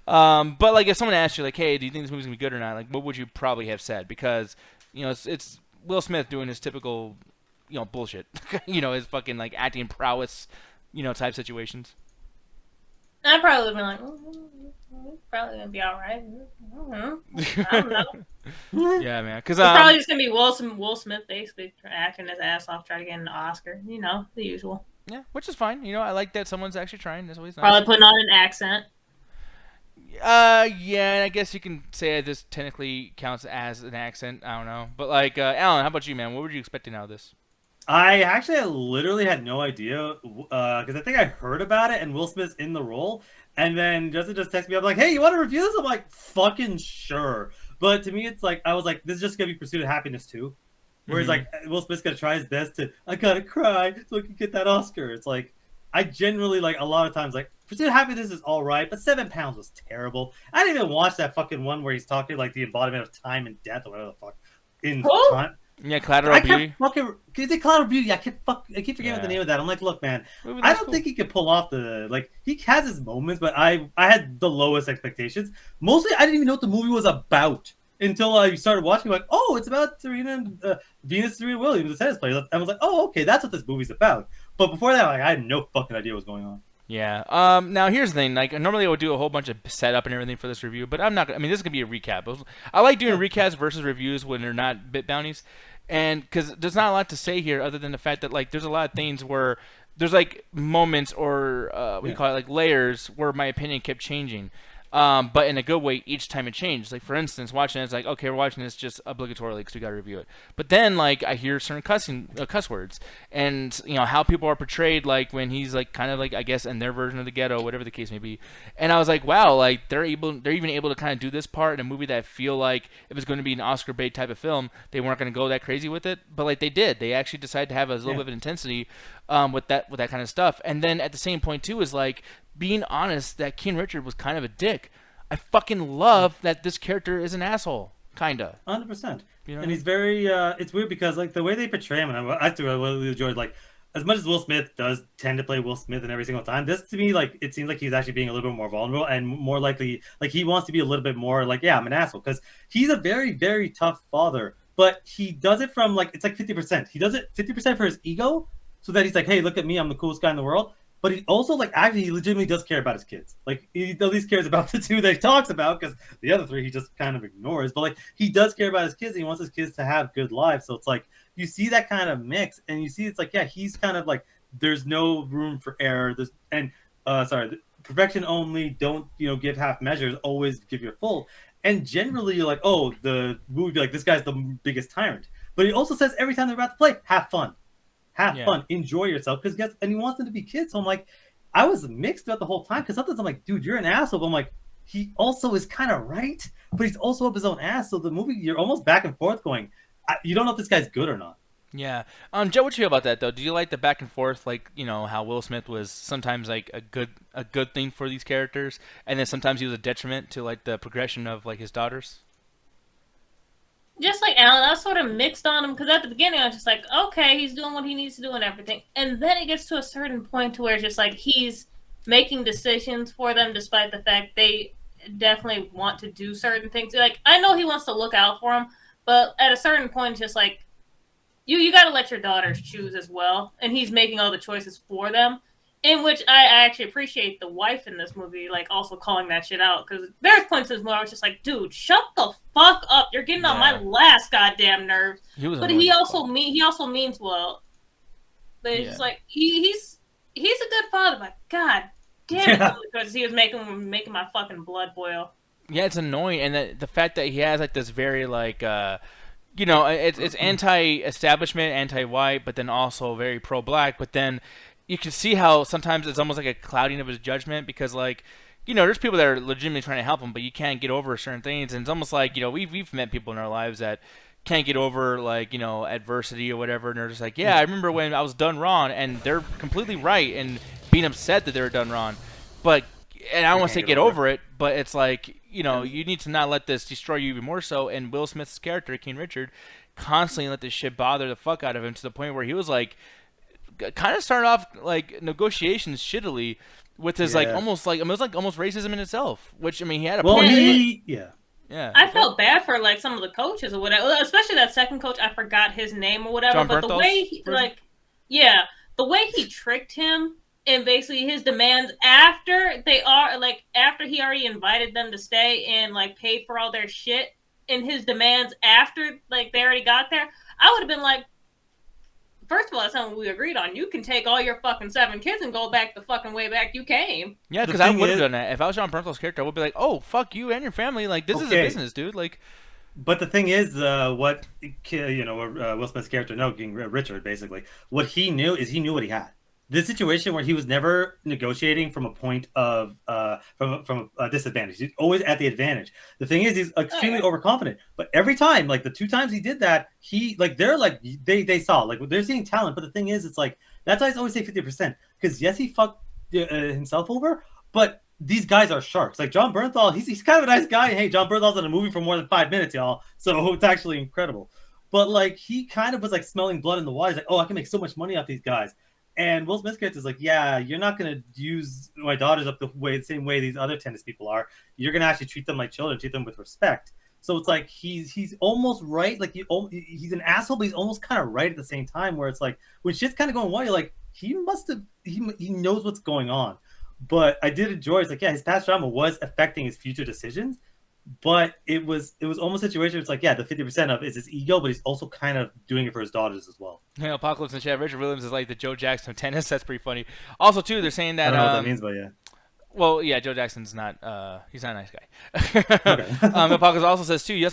But, like, if someone asked you, like, hey, do you think this movie's going to be good or not? Like, what would you probably have said? Because, you know, it's Will Smith doing his typical, you know, bullshit. His fucking, like, acting prowess, type situations. I probably would have been like, probably gonna be all right. I don't know. Yeah, man. Because it's probably just gonna be Will Smith basically acting his ass off, trying to get an Oscar. The usual. Yeah, which is fine. I like that someone's actually trying. That's always nice. Probably putting on an accent. Yeah, and I guess you can say this technically counts as an accent. I don't know, but like, Alan, how about you, man? What were you expecting out of this? I actually literally had no idea because I think I heard about it and Will Smith's in the role, and then Justin just texted me up like, "Hey, you want to review this?" I'm like, "Fucking sure." But to me, it's like I was like, "This is just gonna be Pursuit of Happiness too," whereas like Will Smith's gonna try his best to, I gotta cry so I can get that Oscar. It's like I generally like a lot of times like Pursuit of Happiness is all right, but 7 Pounds was terrible. I didn't even watch that fucking one where he's talking like the embodiment of time and death or whatever the fuck in time. Yeah, Collateral Beauty. Is it Collateral Beauty? I keep forgetting the name of that. I'm like, look, man, I don't think he could pull off he has his moments, but I had the lowest expectations. Mostly, I didn't even know what the movie was about until I started watching. Like, oh, it's about Venus Serena Williams, the tennis player. I was like, oh, okay, that's what this movie's about. But before that, like, I had no fucking idea what was going on. Yeah. Now here's the thing. Like, normally I would do a whole bunch of setup and everything for this review, but I'm not gonna. I mean, this is gonna be a recap. I like doing recaps versus reviews when they're not bit bounties. And because there's not a lot to say here other than the fact that, like, there's a lot of things where there's, like, moments or, what do you call it, like, layers where my opinion kept changing. But in a good way each time it changed. Like, for instance, watching it, it's like, okay, we're watching this just obligatorily because we got to review it. But then, like, I hear certain cuss words. And, how people are portrayed, like, when he's, like, kind of, like, I guess, in their version of the ghetto, whatever the case may be. And I was like, wow, like, they're even able to kind of do this part in a movie that I feel like if it's going to be an Oscar bait type of film, they weren't going to go that crazy with it. But, like, they did. They actually decided to have a little bit of intensity with that kind of stuff. And then at the same point, too, is, like, being honest that King Richard was kind of a dick. I fucking love that this character is an asshole, kinda. 100%. And he's very. It's weird because like the way they portray him, and I really enjoyed like as much as Will Smith does tend to play Will Smith in every single time. This to me like it seems like he's actually being a little bit more vulnerable and more likely like he wants to be a little bit more like I'm an asshole because he's a very very tough father, but he does it from like it's like 50%. He does it 50% for his ego, so that he's like, hey, look at me, I'm the coolest guy in the world. But he also, like, actually, he legitimately does care about his kids. Like, he at least cares about the 2 that he talks about, because the other 3 he just kind of ignores. But, like, he does care about his kids, and he wants his kids to have good lives. So it's like, you see that kind of mix, and you see it's like, yeah, he's kind of like, there's no room for error. perfection only, don't give half measures, always give your full. And generally you're like, oh, the movie be like, this guy's the biggest tyrant. But he also says every time they're about to play, have fun. Have fun, enjoy yourself, and he wants them to be kids. So I'm like, I was mixed throughout the whole time, because sometimes I'm like, dude, you're an asshole. But I'm like, he also is kind of right, but he's also up his own ass. So the movie, you're almost back and forth going, you don't know if this guy's good or not. Yeah. Joe, what you feel about that though? Do you like the back and forth, like how Will Smith was sometimes like a good thing for these characters, and then sometimes he was a detriment to like the progression of like his daughters? Just like Alan, I was sort of mixed on him because at the beginning I was just like, okay, he's doing what he needs to do and everything, and then it gets to a certain point to where it's just like he's making decisions for them despite the fact they definitely want to do certain things. Like, I know he wants to look out for them, but at a certain point, it's just like you got to let your daughters choose as well, and he's making all the choices for them. In which I actually appreciate the wife in this movie, like, also calling that shit out. Because there's points in this movie I was just like, dude, shut the fuck up. You're getting on my last goddamn nerves. But he also means well. But it's just like, he's a good father, but god damn it, because he was making my fucking blood boil. Yeah, it's annoying. And the fact that he has, like, this very, like, it's anti-establishment, anti-white, but then also very pro-black. But then you can see how sometimes it's almost like a clouding of his judgment, because, like, there's people that are legitimately trying to help him, but you can't get over certain things. And it's almost like, we've met people in our lives that can't get over, like, adversity or whatever, and they're just like, yeah, I remember when I was done wrong, and they're completely right in being upset that they were done wrong. But, and I don't want to say get over it, but it's like, you need to not let this destroy you even more so. And Will Smith's character, King Richard, constantly let this shit bother the fuck out of him, to the point where he was like, kind of started off like negotiations shittily with his it was like almost racism in itself. Which, I mean, he had a point. I felt bad for like some of the coaches or whatever, especially that second coach. I forgot his name or whatever, but the way the way he tricked him, and basically his demands after he already invited them to stay and like paid for all their shit, and his demands after like they already got there, I would have been like, first of all, that's something we agreed on. You can take all your fucking 7 kids and go back the fucking way back you came. Yeah, because I would have done that. If I was John Bernthal's character, I would be like, oh, fuck you and your family. Like, this is a business, dude. Like, but the thing is, what Will Smith's character, King Richard, basically, what he knew is he knew what he had. This situation where he was never negotiating from a point of from a disadvantage. He's always at the advantage. The thing is, he's extremely overconfident. But every time, like the 2 times he did that, they saw, like, they're seeing talent. But the thing is, it's like, that's why I always say 50%. Because yes, he fucked himself over, but these guys are sharks. Like John Bernthal, he's kind of a nice guy. Hey, John Bernthal's in a movie for more than 5 minutes, y'all. So it's actually incredible. But like, he kind of was like smelling blood in the water. He's like, oh, I can make so much money off these guys. And Will Smith's character is like, yeah, you're not going to use my daughters up the same way these other tennis people are. You're going to actually treat them like children, treat them with respect. So it's like he's almost right. Like he's an asshole, but he's almost kind of right at the same time, where it's like, when shit's kind of going wild, you're like, he knows what's going on. But I did enjoy, it's like, yeah, his past drama was affecting his future decisions. But it was almost a situation where it's like, yeah, the 50% of is his ego, but he's also kind of doing it for his daughters as well. Yeah, Apocalypse in the chat. Richard Williams is like the Joe Jackson of tennis. That's pretty funny. Also, too, they're saying that. I don't know what that means, but yeah. Well, yeah, Joe Jackson's not. He's not a nice guy. Okay. Apocalypse also says too. You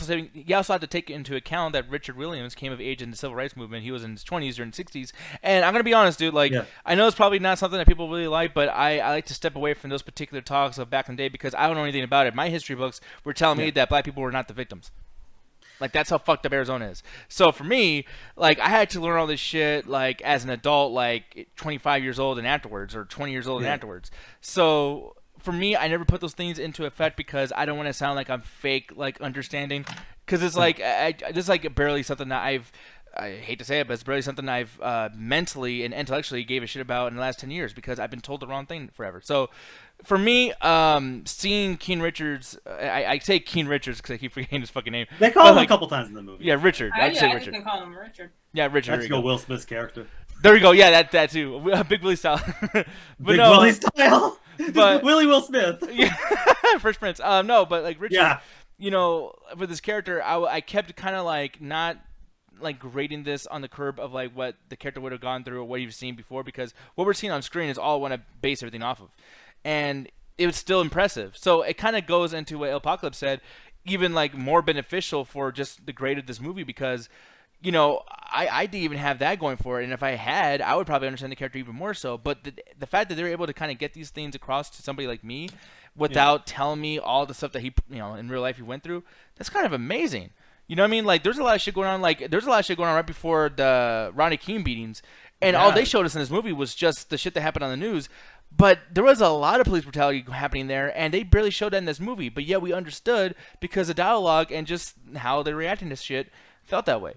also have to take into account that Richard Williams came of age in the civil rights movement. He was in his 20s or in 60s. And I'm gonna be honest, dude. Like, I know it's probably not something that people really like, but I like to step away from those particular talks of back in the day, because I don't know anything about it. My history books were telling me that black people were not the victims. Like, that's how fucked up Arizona is. So for me, like, I had to learn all this shit, like, as an adult, like 25 years old and afterwards, or 20 years old and afterwards. So for me, I never put those things into effect because I don't want to sound like I'm fake, like, understanding. Because it's like, this is like barely something that I hate to say it, but it's barely something I've mentally and intellectually gave a shit about in the last 10 years, because I've been told the wrong thing forever. So for me, seeing King Richards, I say King Richards because I keep forgetting his fucking name. They call him a couple times in the movie. Yeah, Richard. I'd say Richard. I can call him Richard. Yeah, Richard. That's go Will Smith's character. There we go. Yeah, that too. Big Willie style. Willie style. But Willie Will Smith. Yeah, Fresh Prince. No, but like Richard. Yeah. For this character, I kept kind of like not like grading this on the curb of like what the character would have gone through or what you've seen before, because what we're seeing on screen is all I want to base everything off of. And it was still impressive. So it kind of goes into what Apocalypse said, even like more beneficial for just the grade of this movie because, you know, I didn't even have that going for it, and if I had, I would probably understand the character even more so. But the fact that they're able to kind of get these things across to somebody like me without telling me all the stuff that he, you know, in real life he went through, that's kind of amazing. You know what I mean? Like, there's a lot of shit going on. Like, there's a lot of shit going on right before the Ronnie King beatings, and all they showed us in this movie was just the shit that happened on the news. But there was a lot of police brutality happening there, and they barely showed that in this movie. But yet we understood because of dialogue and just how they're reacting to shit felt that way.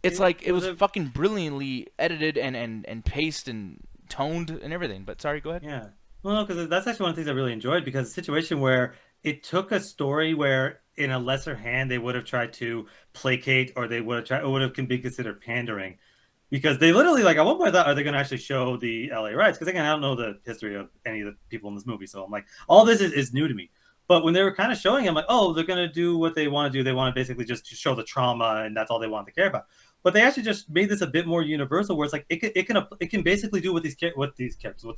It's like it was fucking brilliantly edited and paced and toned and everything. But sorry, go ahead. Yeah. Well, no, because that's actually one of the things I really enjoyed because the situation where it took a story where in a lesser hand they would have tried to placate or they would have tried or would have been considered pandering. Because they literally, like, at one point I thought, are they going to actually show the LA riots? Because, again, I don't know the history of any of the people in this movie. So I'm like, all this is new to me. But when they were kind of showing, I'm like, oh, they're going to do what they want to do. They want to basically just show the trauma, and that's all they want to care about. But they actually just made this a bit more universal, where it's like it can basically do what these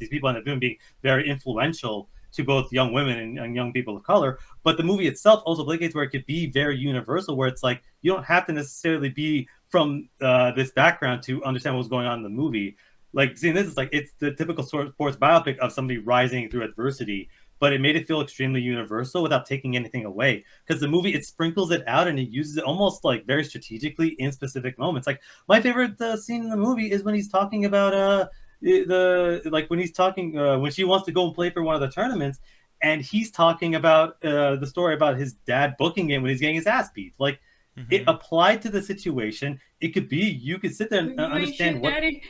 people end up doing, being very influential to both young women and young people of color. But the movie itself also placates where it could be very universal, where it's like you don't have to necessarily be from this background to understand what's going on in the movie. Like seeing this, it's the typical sports biopic of somebody rising through adversity, but it made it feel extremely universal without taking anything away. Because the movie, it sprinkles it out and it uses it almost like very strategically in specific moments. Like my favorite scene in the movie is when he's talking about when she wants to go and play for one of the tournaments, and he's talking about the story about his dad booking him when he's getting his ass beat. Like it applied to the situation. It could be you could sit there and understand what. Daddy.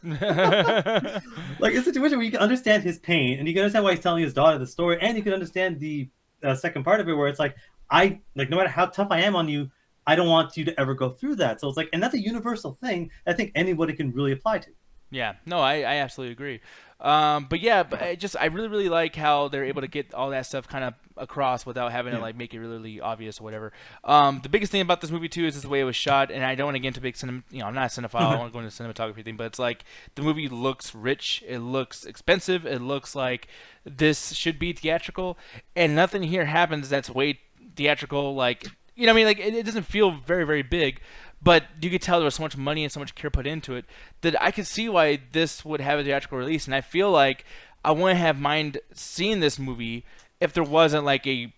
Like a situation where you can understand his pain and you can understand why he's telling his daughter the story, and you can understand the second part of it where it's like no matter how tough I am on you, I don't want you to ever go through that. So it's like, and that's a universal thing I think anybody can really apply to. Yeah, no, I absolutely agree. But I really, really like how they're able to get all that stuff kind of across without having to like make it really obvious or whatever. The biggest thing about this movie too is just the way it was shot, and I don't want to get into big I'm not a cinephile. I don't want to go into the cinematography thing, but it's like the movie looks rich, it looks expensive, it looks like this should be theatrical, and nothing here happens that's way theatrical. Like, you know what I mean? Like it doesn't feel very, very big. But you could tell there was so much money and so much care put into it that I could see why this would have a theatrical release. And I feel like I wouldn't have mind seeing this movie if there wasn't like a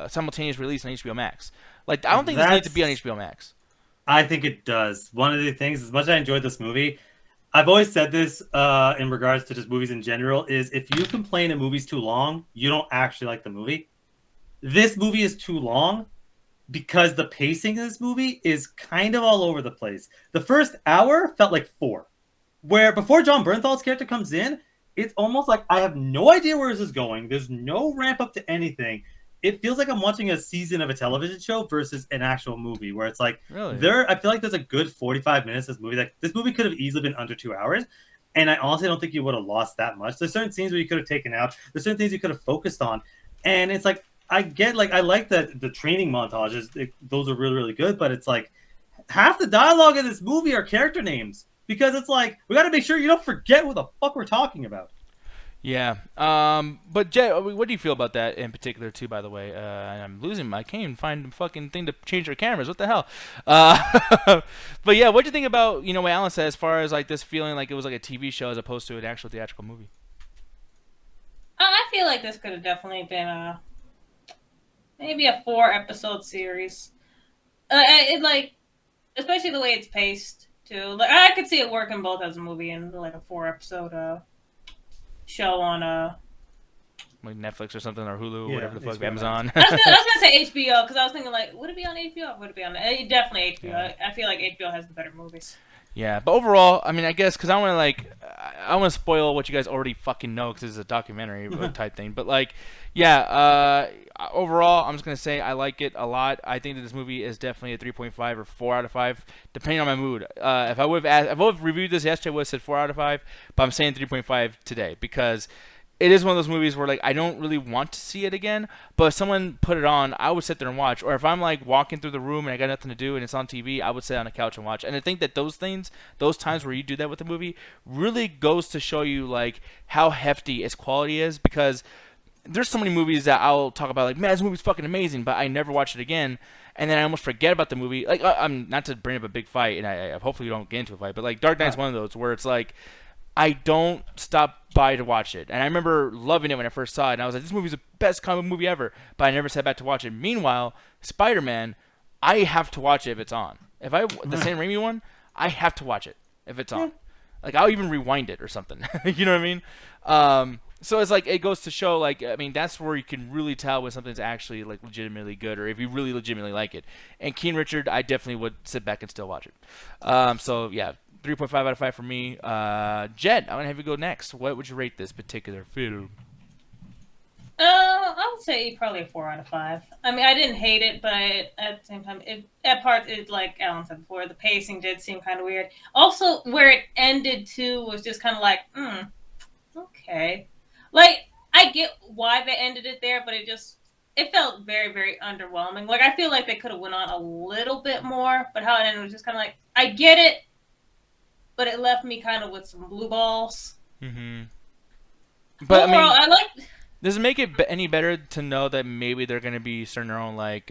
simultaneous release on HBO Max. Like, I don't think this needs to be on HBO Max. I think it does. One of the things, as much as I enjoyed this movie, I've always said this in regards to just movies in general, is if you complain a movie's too long, you don't actually like the movie. This movie is too long because the pacing of this movie is kind of all over the place. The first hour felt like 4, where before John Bernthal's character comes in, it's almost like I have no idea where this is going. There's no ramp up to anything. It feels like I'm watching a season of a television show versus an actual movie, where it's like really? I feel like there's a good 45 minutes of this movie. Like this movie could have easily been under 2 hours, and I honestly don't think you would have lost that much. There's certain scenes where you could have taken out. There's certain things you could have focused on, and it's like I like that the training montages. Those are really, really good, but it's like half the dialogue in this movie are character names, because it's like we got to make sure you don't forget what the fuck we're talking about. Yeah. But Jay, what do you feel about that in particular too? By the way, I'm losing. I can't even find the fucking thing to change their cameras. What the hell? But yeah, what do you think about what Alan said as far as like this feeling like it was like a TV show as opposed to an actual theatrical movie? I feel like this could have definitely been maybe a 4-episode series. It like, especially the way it's paced too. Like I could see it working both as a movie and like a 4-episode show on like Netflix or something, or Hulu, Yeah, whatever the fuck, HBO. Amazon. I was gonna say HBO, because I was thinking like, would it be on HBO? Or would it be on? Definitely HBO. Yeah. I feel like HBO has the better movies. Yeah, but overall, I mean, I guess because I want to spoil what you guys already fucking know because it's a documentary type thing. But like, yeah, overall, I'm just gonna say I like it a lot. I think that this movie is definitely a 3.5 or 4 out of 5, depending on my mood. If I would have reviewed this yesterday, I would have said 4 out of 5, but I'm saying 3.5 today because it is one of those movies where like I don't really want to see it again, but if someone put it on, I would sit there and watch. Or if I'm like walking through the room and I got nothing to do and it's on TV, I would sit on the couch and watch. And I think that those times where you do that with a movie, really goes to show you like how hefty its quality is, because there's so many movies that I'll talk about like, man, this movie's fucking amazing, but I never watch it again, and then I almost forget about the movie. Like I'm not to bring up a big fight, and I hopefully you don't get into a fight, but like Dark Knight's one of those where it's like I don't stop by to watch it. And I remember loving it when I first saw it, and I was like, this movie's the best comic movie ever, but I never sat back to watch it. Meanwhile, Spider-Man, I have to watch it if it's on. If the Sam Raimi one, I have to watch it if it's on. Like, I'll even rewind it or something. You know what I mean? So it's like, it goes to show, like, I mean, that's where you can really tell when something's actually, like, legitimately good, or if you really legitimately like it. And King Richard, I definitely would sit back and still watch it. So, yeah, 3.5 out of 5 for me. Jed, I'm going to have you go next. What would you rate this particular film? I would say probably a 4 out of 5. I mean, I didn't hate it, but at the same time, at parts, like Alan said before, the pacing did seem kind of weird. Also, where it ended too was just kind of like, okay. Like, I get why they ended it there, but it felt very, very underwhelming. Like, I feel like they could have went on a little bit more, but how it ended was just kind of like, I get it, but it left me kind of with some blue balls. Mm-hmm. But overall, I mean, I like. does it make it any better to know that maybe they're going to be starting their own, like,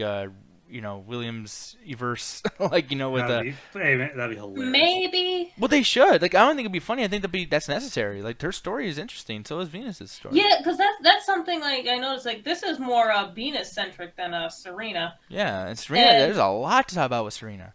Williams-verse, like, with that'd be hilarious. Maybe. Well, they should. Like, I don't think it'd be funny. I think that's necessary. Like, her story is interesting. So is Venus's story. Yeah, because that's something, like, I noticed, like, this is more Venus-centric than Serena. Yeah, and Serena, there's a lot to talk about with Serena.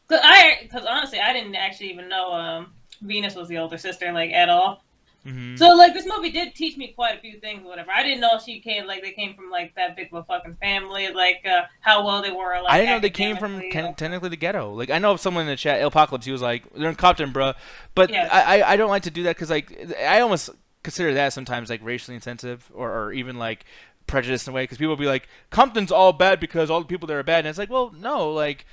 Because honestly, I didn't actually even know Venus was the older sister, like, at all. Mm-hmm. So, like, this movie did teach me quite a few things, whatever. I didn't know they came from, like, that big of a fucking family, like, how well they were, like, I didn't know they came from technically the ghetto. Like, I know someone in the chat, Apocalypse, he was like, they're in Compton, bruh. But yeah. I don't like to do that because, like, I almost consider that sometimes, like, racially insensitive or even, like, prejudiced in a way. Because people will be like, Compton's all bad because all the people there are bad. And it's like, well, no, like,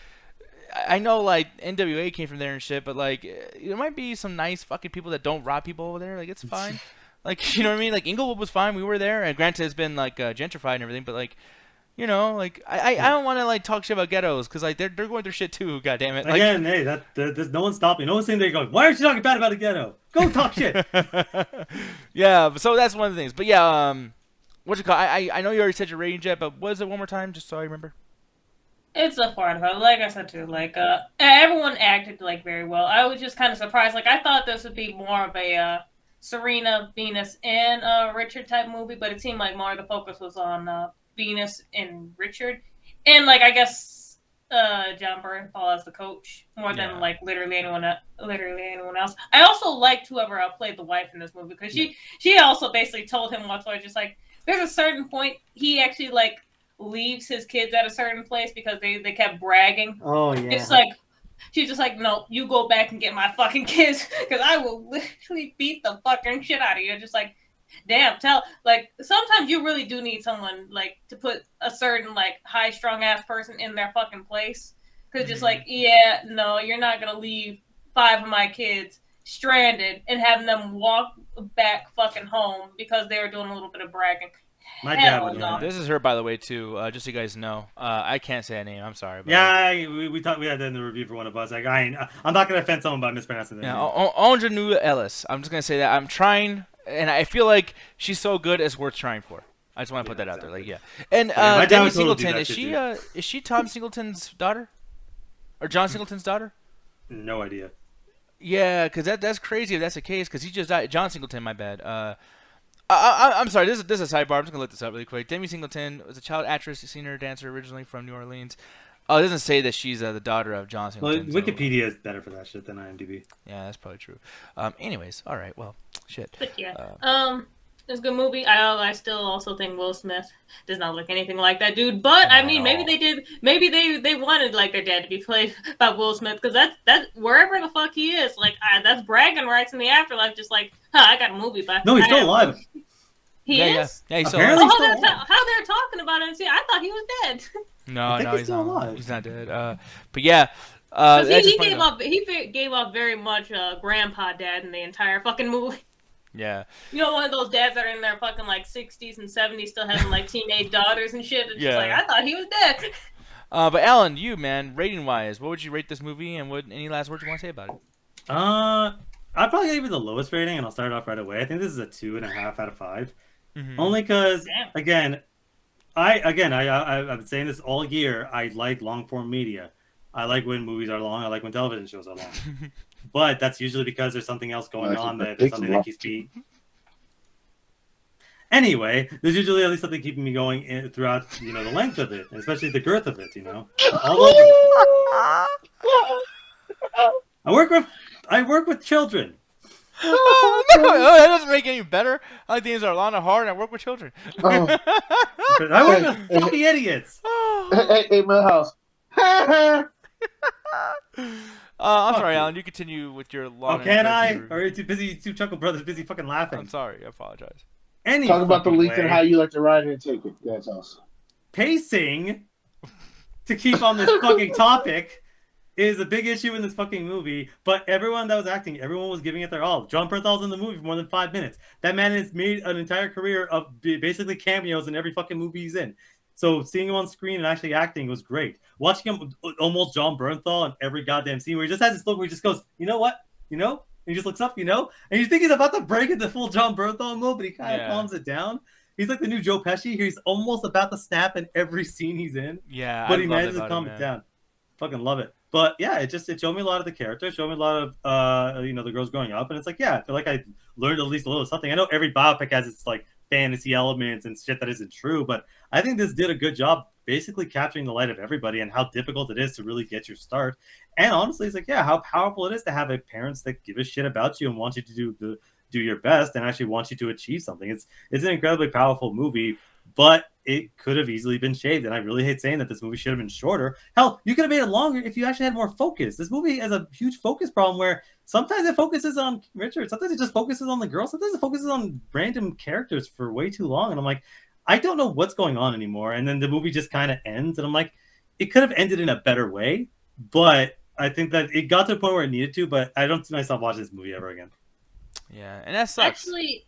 I know, like, NWA came from there and shit, but, like, there might be some nice fucking people that don't rob people over there. Like, it's fine. Like, you know what I mean? Like, Inglewood was fine. We were there. And granted, it's been, like, gentrified and everything, but, like, like, I don't want to, like, talk shit about ghettos because, like, they're going through shit too, goddammit. Like, again, hey, there's no one stopping. No one's sitting there going, why aren't you talking bad about a ghetto? Go talk shit. Yeah, so that's one of the things. But, yeah, what's it called? I know you already said your rating, Jet, but what is it one more time, just so I remember? It's a 4 out of 5. Like I said too, like everyone acted like very well. I was just kind of surprised. Like I thought this would be more of a Serena, Venus, and Richard type movie, but it seemed like more of the focus was on Venus and Richard, and like I guess John Bernthal as the coach more than like literally anyone else. I also liked whoever played the wife in this movie because she also basically told him what's what. Just like there's a certain point he actually like leaves his kids at a certain place because they kept bragging. Oh yeah. It's like she's just like, no, you go back and get my fucking kids because I will literally beat the fucking shit out of you. Just like, damn, like sometimes you really do need someone like to put a certain like high strung ass person in their fucking place because just like, yeah, no, you're not gonna leave 5 of my kids stranded and having them walk back fucking home because they were doing a little bit of bragging. My dad would know. This is her, by the way, too. Just so you guys know, I can't say a name. I'm sorry. But yeah, we had that in the review for one of us. Like, I'm not gonna offend someone by mispronouncing their name. Onjanua Ellis. I'm just gonna say that I'm trying, and I feel like she's so good, it's worth trying for. I just want to put that out there. Like, yeah. And Demi Singleton, is she Tom Singleton's daughter, or John Singleton's daughter? No idea. Yeah, because that's crazy if that's the case. Because he just died. John Singleton, my bad. I'm sorry, this is a sidebar. I'm just going to look this up really quick. Demi Singleton was a child actress, singer, dancer originally from New Orleans. Oh, it doesn't say that she's the daughter of John Singleton. Well, Wikipedia is better for that shit than IMDb. Yeah, that's probably true. Anyways, all right, well, shit. But yeah, it's a good movie. I still also think Will Smith does not look anything like that dude. But I mean, maybe they did. Maybe they wanted like their dad to be played by Will Smith because that's wherever the fuck he is. Like that's bragging rights in the afterlife. Just like, I got a movie by. No, he's still alive. He is. Yeah, he's still Apparently alive. How they're talking about him? See, I thought he was dead. No, he's still alive. He's not dead. But yeah. He gave off very much grandpa dad in the entire fucking movie. Yeah. You know, one of those dads that are in their fucking like 60s and 70s still having like teenage daughters and shit. It's just like, Yeah. I thought he was dead. But Alan, you man, rating wise, what would you rate this movie, and any last words you want to say about it? I'd probably give it the lowest rating, and I'll start off right away. I think this is a 2.5 out of 5. Mhm. Only because, Damn. again, I've been saying this all year. I like long form media. I like when movies are long. I like when television shows are long. But that's usually because there's something else going That's on a that big something that rock. keeps me. Anyway, there's usually at least something keeping me going throughout, the length of it, and especially the girth of it. All over. I work with children. Oh, no, that doesn't make it any better. I like things are long and hard, and I work with children. Oh. I work with fucking idiots. Hey, Millhouse. I'm sorry, Alan. You continue with your long. Oh, can I? and Or are you too busy? Two Chuckle Brothers busy fucking laughing. I'm sorry. I apologize. Any Talk about the fucking leaks and way. how you like to ride it and take it. That's awesome. Pacing, to keep on this fucking topic, is a big issue in this fucking movie. But everyone that was acting, everyone was giving it their all. John Bernthal's in the movie for more than 5 minutes. That man has made an entire career of basically cameos in every fucking movie he's in. So seeing him on screen and actually acting was great. Watching him almost John Bernthal in every goddamn scene where he just has this look where he just goes, you know what? And he just looks up, and you think he's about to break into full John Bernthal mode, but he kind of calms it down. He's like the new Joe Pesci. He's almost about to snap in every scene he's in. Yeah, But I he love manages that to about calm him, it man. down. Fucking love it. But yeah, it showed me a lot of the character, showed me a lot of the girls growing up, and it's like, yeah, I feel like I learned at least a little something. I know every biopic has its like fantasy elements and shit that isn't true, but I think this did a good job basically capturing the light of everybody and how difficult it is to really get your start. And honestly, it's like, yeah, how powerful it is to have a parents that give a shit about you and want you to do your best and actually want you to achieve something. It's an incredibly powerful movie, but it could have easily been shaved. And I really hate saying that this movie should have been shorter. Hell, you could have made it longer if you actually had more focus. This movie has a huge focus problem where sometimes it focuses on Richard, sometimes it just focuses on the girl, sometimes it focuses on random characters for way too long. And I'm like, I don't know what's going on anymore. And then the movie just kind of ends. And I'm like, it could have ended in a better way. But I think that it got to a point where it needed to. But I don't see myself watching this movie ever again. Yeah, and that sucks. Actually,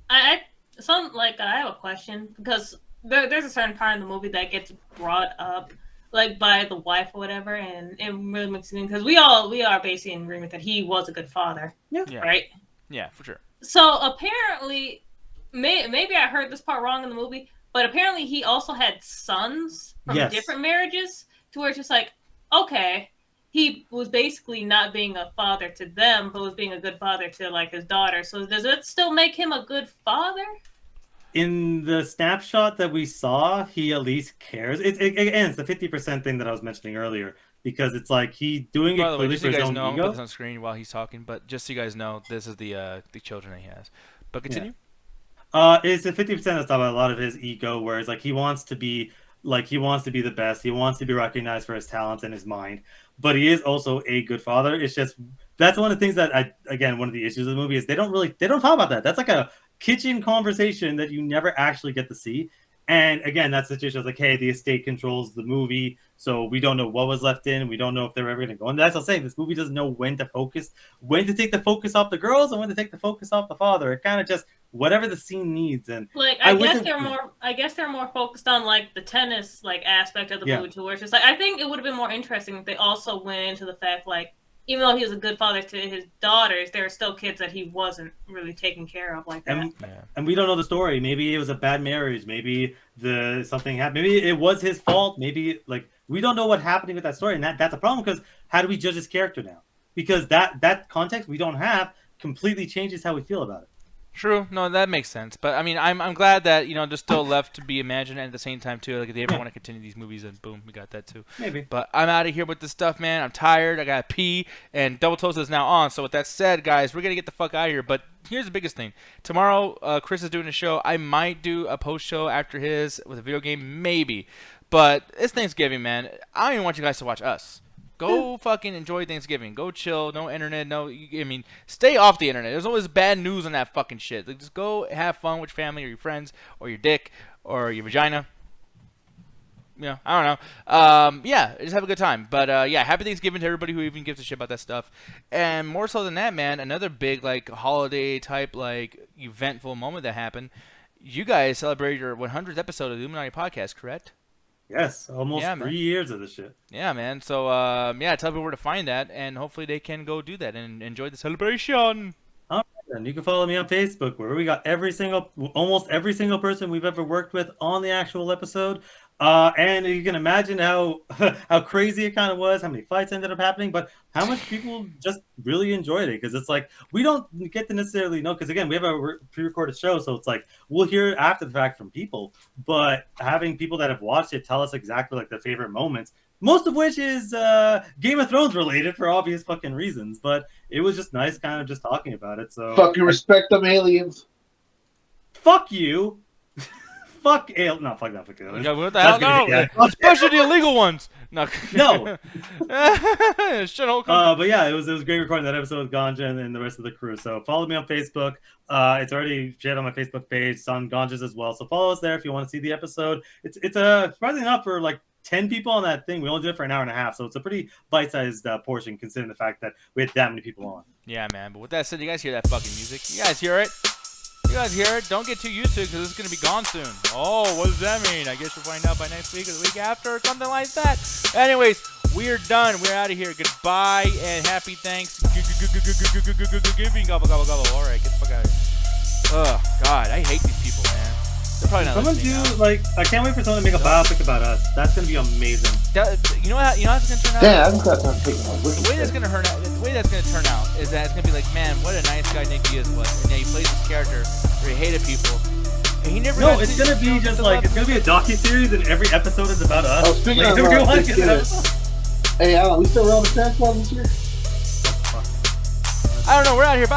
I have a question because there's a certain part of the movie that gets brought up like by the wife or whatever, and it really makes me because we are basically in agreement that he was a good father, Yeah. right? Yeah, for sure. So apparently, maybe I heard this part wrong in the movie, but apparently he also had sons from Yes. different marriages, to where it's just like, okay, he was basically not being a father to them, but was being a good father to like his daughter. So does it still make him a good father? In the snapshot that we saw, he at least cares. Again, it's the 50% thing that I was mentioning earlier, because it's like he doing By it the way, clearly just for so you his guys own know, I'm gonna put this ego. on screen while he's talking, but just so you guys know, this is the children that he has. But continue. It's the 50% that's about a lot of his ego, where it's like he wants to be the best. He wants to be recognized for his talents and his mind, but he is also a good father. It's just that's one of the things that one of the issues of the movie is they don't talk about that. That's like a kitchen conversation that you never actually get to see. And again, that's the situation. Like, hey, the estate controls the movie, so we don't know what was left in. We don't know if they're ever going to go. And that's what I'm saying. This movie doesn't know when to take the focus off the girls and when to take the focus off the father. It kind of just whatever the scene needs. And Like I guess they're more focused on like the tennis like aspect of the Yeah. movie too, where it's just like I think it would have been more interesting if they also went into the fact like even though he was a good father to his daughters, there are still kids that he wasn't really taking care of like that. And we don't know the story. Maybe it was a bad marriage. Maybe something happened. Maybe it was his fault. Maybe like we don't know what's happening with that story, and that's a problem because how do we judge his character now? Because that context we don't have completely changes how we feel about it. True. No, that makes sense. But I mean, I'm glad that there's still left to be imagined, and at the same time too, like if they ever want to continue these movies, and boom, we got that too. Maybe. But I'm out of here with this stuff, man. I'm tired. I gotta pee, and Double Toast is now on. So with that said, guys, we're gonna get the fuck out of here. But here's the biggest thing. Tomorrow, Chris is doing a show. I might do a post show after his with a video game, maybe. But it's Thanksgiving, man. I don't even want you guys to watch us. Go fucking enjoy Thanksgiving. Go chill. No internet. Stay off the internet. There's always bad news on that fucking shit. Like, just go have fun with your family or your friends or your dick or your vagina. Yeah, I don't know. Yeah, just have a good time. But yeah, happy Thanksgiving to everybody who even gives a shit about that stuff. And more so than that, man, another big like holiday type like eventful moment that happened. You guys celebrated your 100th episode of the Illuminati podcast, correct? Yes, almost Yeah, man. 3 years of this shit. Yeah, man. So yeah, tell people where to find that, and hopefully they can go do that and enjoy the celebration. And you can follow me on Facebook, where we got almost every single person we've ever worked with on the actual episode. And you can imagine how crazy it kind of was, how many fights ended up happening, but how much people just really enjoyed it. Because it's like, we don't get to necessarily know, because again, we have a pre-recorded show, so it's like, we'll hear it after the fact from people. But having people that have watched it tell us exactly like their favorite moments, most of which is Game of Thrones related for obvious fucking reasons. But it was just nice kind of just talking about it. So Fucking respect them aliens. fuck you. Fuck aliens. No, fuck that. Fuck aliens. Yeah, what the hell? That's gonna No, be- yeah. especially the illegal ones. No. No. Shit, whole country. But yeah, it was great recording that episode with Ganja and the rest of the crew. So follow me on Facebook. It's already shared on my Facebook page. It's on Ganja's as well. So follow us there if you want to see the episode. It's surprisingly enough for like 10 people on that thing. We only did it for an hour and a half, so it's a pretty bite-sized portion considering the fact that we had that many people on. Yeah, man. But with that said, you guys hear that fucking music? You guys hear it? You guys hear it? Don't get too used to it because it's going to be gone soon. Oh, what does that mean? I guess you'll find out by next week or the week after or something like that. Anyways, we're done. We're out of here. Goodbye and happy Thanksgiving. Gobble, gobble, gobble. All right, get the fuck out of here. Oh, God. I hate these people, man. They're probably not Someone listening do now. like I can't wait for someone to make a biopic about us. That's gonna be amazing. You know how it's going to turn out? Damn, I just got time taking my The way that's gonna turn out is that it's gonna be like, man, what a nice guy Nick Diaz was, and then he plays this character where he hated people, and he never. No, got it's to- gonna be just like it's gonna be a docu-series and every episode is about us. Oh, speaking Like, of everyone Nick gets an Diaz. episode. Hey, Alan, we still around the Transformers this year? I don't know. We're out here. Bye.